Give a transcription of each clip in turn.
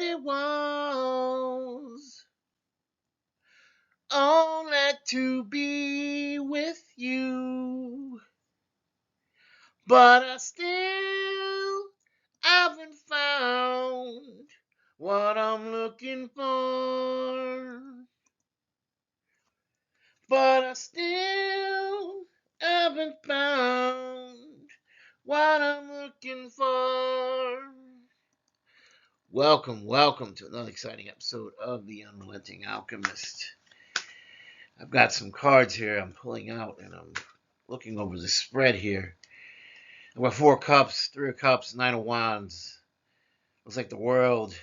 it was only to be with you. But I still haven't found what I'm looking for. But I still haven't found what I'm looking for. Welcome to another exciting episode of The Unrelenting Alchemist. I've got some cards here I'm pulling out, and I'm looking over the spread here. I've got 4 cups, 3 of cups, 9 of wands. Looks like the world,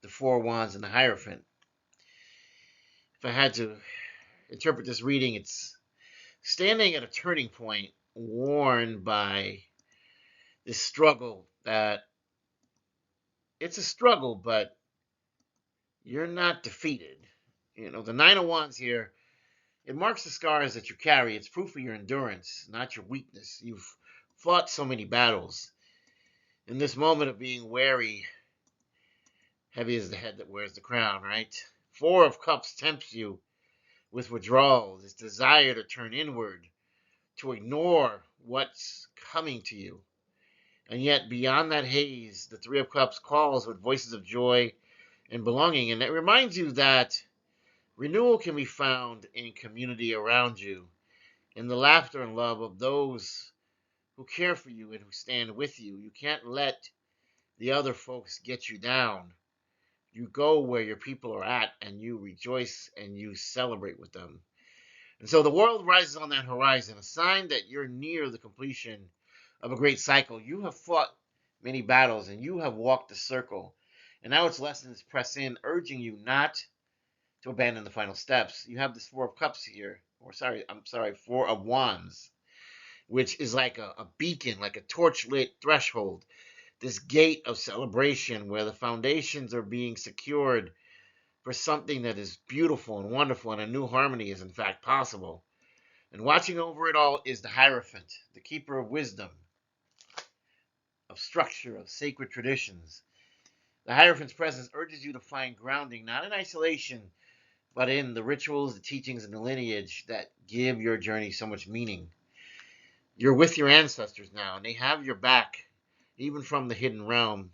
the 4 wands, and the Hierophant. If I had to interpret this reading, it's standing at a turning point, warned by this struggle that it's a struggle, but you're not defeated. You know, the 9 of wands here, it marks the scars that you carry. It's proof of your endurance, not your weakness. You've fought so many battles. In this moment of being wary, heavy is the head that wears the crown, right? 4 of cups tempts you with withdrawal, this desire to turn inward, to ignore what's coming to you. And yet, beyond that haze, the 3 of cups calls with voices of joy and belonging. And it reminds you that renewal can be found in community around you, in the laughter and love of those who care for you and who stand with you. You can't let the other folks get you down. You go where your people are at, and you rejoice and you celebrate with them. And so the world rises on that horizon, a sign that you're near the completion of a great cycle. You have fought many battles, and you have walked the circle. And now its lessons press in, urging you not to abandon the final steps. You have this 4 of cups here, 4 of wands, which is like a beacon, like a torch-lit threshold, this gate of celebration where the foundations are being secured for something that is beautiful and wonderful, and a new harmony is in fact possible. And watching over it all is the Hierophant, the keeper of wisdom, of structure, of sacred traditions. The Hierophant's presence urges you to find grounding, not in isolation, but in the rituals, the teachings, and the lineage that give your journey so much meaning. You're with your ancestors now, and they have your back, even from the hidden realm.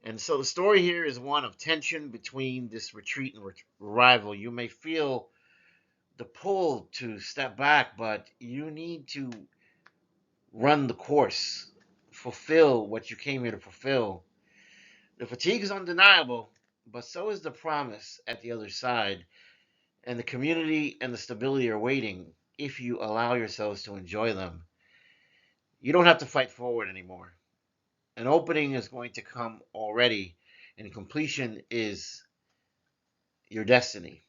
And so the story here is one of tension between this retreat and arrival. You may feel the pull to step back, but you need to run the course, fulfill what you came here to fulfill. The fatigue is undeniable, but so is the promise at the other side. And the community and the stability are waiting if you allow yourselves to enjoy them. You don't have to fight forward anymore. An opening is going to come already, and completion is your destiny.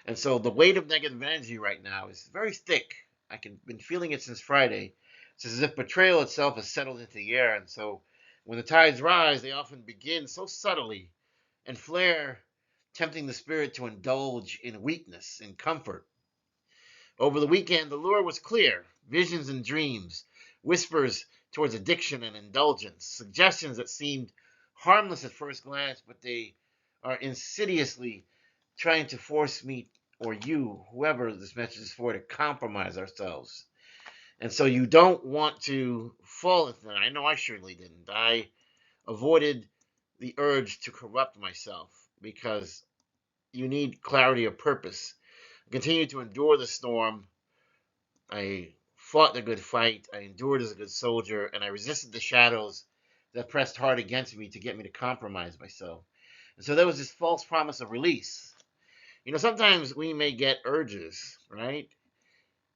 And so the weight of negative energy right now is very thick. I've been feeling it since Friday. It's as if betrayal itself has settled into the air. And so when the tides rise, they often begin so subtly and flare, tempting the spirit to indulge in weakness and comfort. Over the weekend, the lure was clear. Visions and dreams, whispers towards addiction and indulgence, suggestions that seemed harmless at first glance, but they are insidiously trying to force me or you, whoever this message is for, to compromise ourselves. And so you don't want to fall into that. I know I surely didn't. I avoided the urge to corrupt myself because you need clarity of purpose. I continued to endure the storm. I fought the good fight. I endured as a good soldier, and I resisted the shadows that pressed hard against me to get me to compromise myself. And so there was this false promise of release. You know, sometimes we may get urges, right?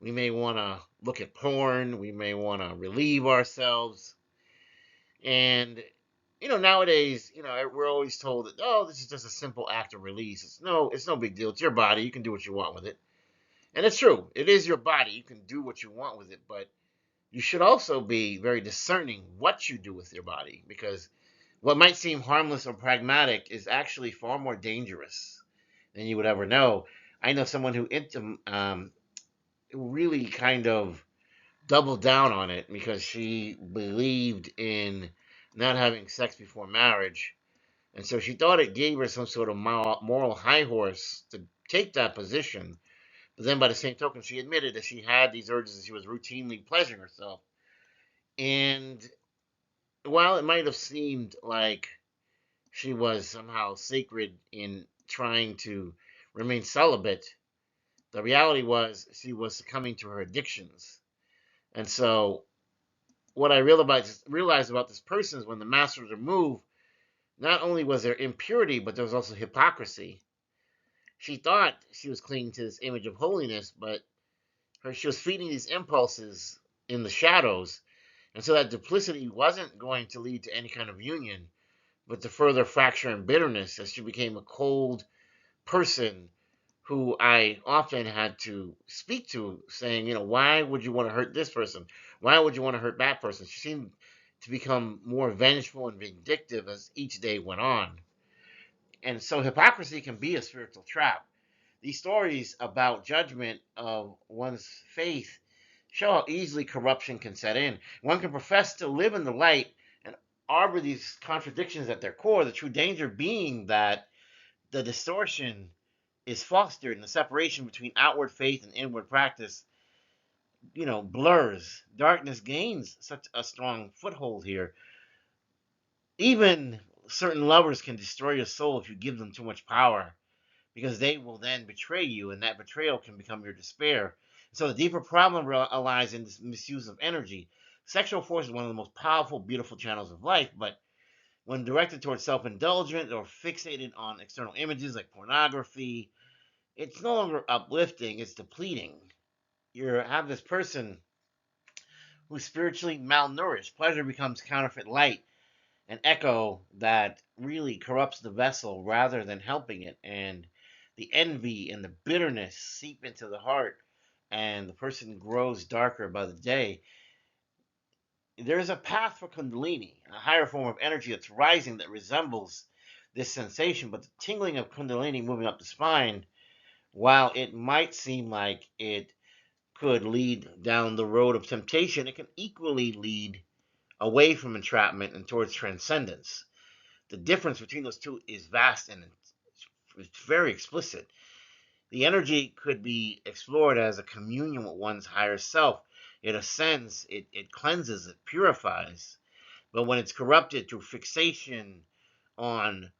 We may want to look at porn. We may want to relieve ourselves. And, you know, nowadays, you know, we're always told that, oh, this is just a simple act of release. It's no big deal. It's your body. You can do what you want with it. And it's true. It is your body. You can do what you want with it. But you should also be very discerning what you do with your body, because what might seem harmless or pragmatic is actually far more dangerous than you would ever know. I know someone who really kind of doubled down on it because she believed in not having sex before marriage. And so she thought it gave her some sort of moral high horse to take that position. But then by the same token, she admitted that she had these urges and she was routinely pleasuring herself. And while it might have seemed like she was somehow sacred in trying to remain celibate, the reality was she was succumbing to her addictions. And so what I realized about this person is when the mask was removed, not only was there impurity, but there was also hypocrisy. She thought she was clinging to this image of holiness, but she was feeding these impulses in the shadows. And so that duplicity wasn't going to lead to any kind of union, but to further fracture and bitterness as she became a cold person who I often had to speak to, saying, why would you want to hurt this person? Why would you want to hurt that person? She seemed to become more vengeful and vindictive as each day went on. And so hypocrisy can be a spiritual trap. These stories about judgment of one's faith show how easily corruption can set in. One can profess to live in the light and arbor these contradictions at their core, the true danger being that the distortion is fostered and the separation between outward faith and inward practice, blurs. Darkness gains such a strong foothold here. Even certain lovers can destroy your soul if you give them too much power, because they will then betray you, and that betrayal can become your despair. So the deeper problem lies in this misuse of energy. Sexual force is one of the most powerful, beautiful channels of life, but when directed towards self-indulgence or fixated on external images like pornography, it's no longer uplifting, it's depleting. You have this person who's spiritually malnourished. Pleasure becomes counterfeit light, an echo that really corrupts the vessel rather than helping it. And the envy and the bitterness seep into the heart, and the person grows darker by the day. There's a path for Kundalini, a higher form of energy that's rising that resembles this sensation, but the tingling of Kundalini moving up the spine, while it might seem like it could lead down the road of temptation, it can equally lead away from entrapment and towards transcendence. The difference between those two is vast and it's very explicit. The energy could be explored as a communion with one's higher self. It ascends, it cleanses, it purifies. But when it's corrupted through fixation on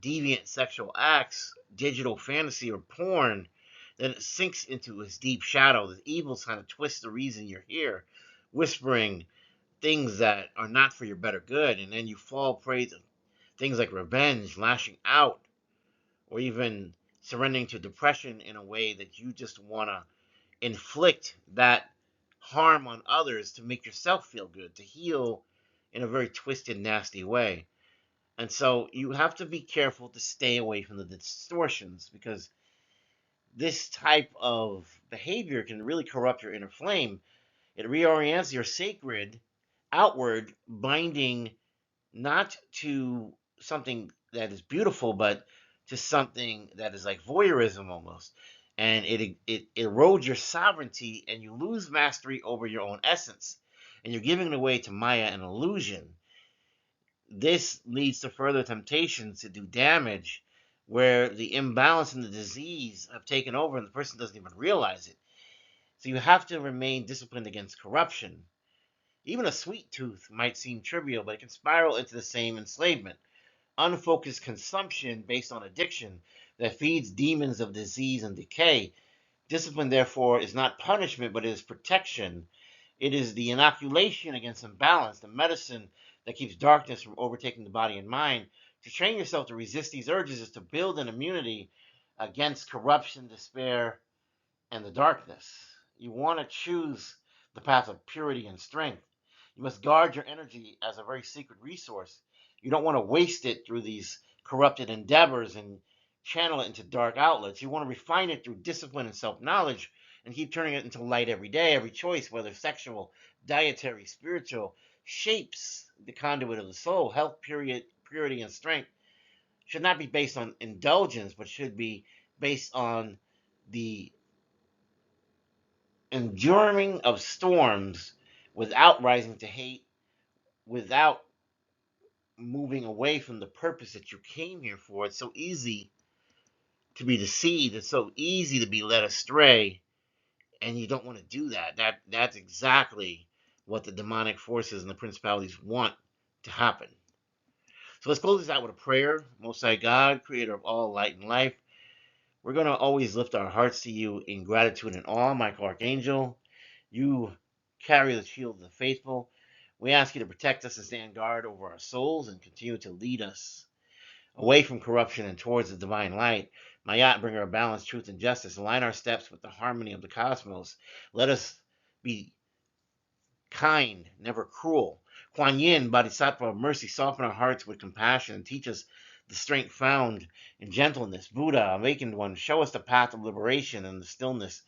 deviant sexual acts, digital fantasy, or porn, then it sinks into its deep shadow. The evils kind of twist the reason you're here, whispering things that are not for your better good, and then you fall prey to things like revenge, lashing out, or even surrendering to depression in a way that you just want to inflict that harm on others to make yourself feel good, to heal in a very twisted, nasty way. And so you have to be careful to stay away from the distortions, because this type of behavior can really corrupt your inner flame. It reorients your sacred outward, binding not to something that is beautiful, but to something that is like voyeurism almost. And it erodes your sovereignty, and you lose mastery over your own essence. And you're giving it away to Maya and illusion. This leads to further temptations to do damage, where the imbalance and the disease have taken over and the person doesn't even realize it. So you have to remain disciplined against corruption. Even a sweet tooth might seem trivial, but it can spiral into the same enslavement. Unfocused consumption based on addiction that feeds demons of disease and decay. Discipline, therefore, is not punishment, but it is protection. It is the inoculation against imbalance, the medicine that keeps darkness from overtaking the body and mind. To train yourself to resist these urges is to build an immunity against corruption, despair, and the darkness. You want to choose the path of purity and strength. You must guard your energy as a very secret resource. You don't want to waste it through these corrupted endeavors and channel it into dark outlets. You want to refine it through discipline and self-knowledge and keep turning it into light every day. Every choice, whether sexual, dietary, spiritual, shapes the conduit of the soul. Health, purity, and strength should not be based on indulgence, but should be based on the enduring of storms without rising to hate, without moving away from the purpose that you came here for. It's so easy to be deceived. It's so easy to be led astray, and you don't want to do that. That's exactly what the demonic forces and the principalities want to happen. So let's close this out with a prayer. Most High God, creator of all light and life, we're going to always lift our hearts to you in gratitude and awe, Michael Archangel. You carry the shield of the faithful. We ask you to protect us and stand guard over our souls and continue to lead us away from corruption and towards the divine light. Mayat, bringer of balance, truth, and justice, align our steps with the harmony of the cosmos. Let us be kind, never cruel. Kuan Yin, Bodhisattva of mercy, soften our hearts with compassion and teach us the strength found in gentleness. Buddha, awakened one, show us the path of liberation and the stillness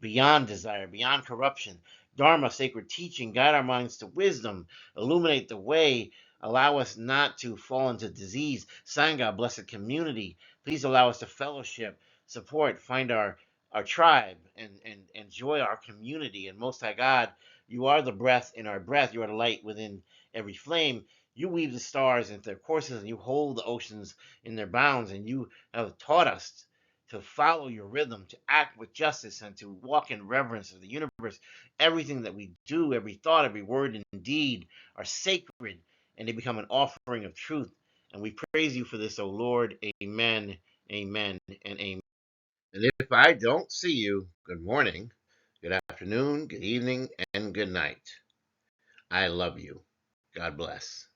beyond desire, beyond corruption. Dharma, sacred teaching, guide our minds to wisdom, illuminate the way, allow us not to fall into disease. Sangha, blessed community, please allow us to fellowship, support, find our tribe, and enjoy our community. And Most High God, you are the breath in our breath. You are the light within every flame. You weave the stars into their courses, and you hold the oceans in their bounds. And you have taught us to follow your rhythm, to act with justice, and to walk in reverence of the universe. Everything that we do, every thought, every word and deed are sacred, and they become an offering of truth. And we praise you for this, O Lord. Amen, amen, and amen. And if I don't see you, good morning, good afternoon, good evening, and good night. I love you. God bless.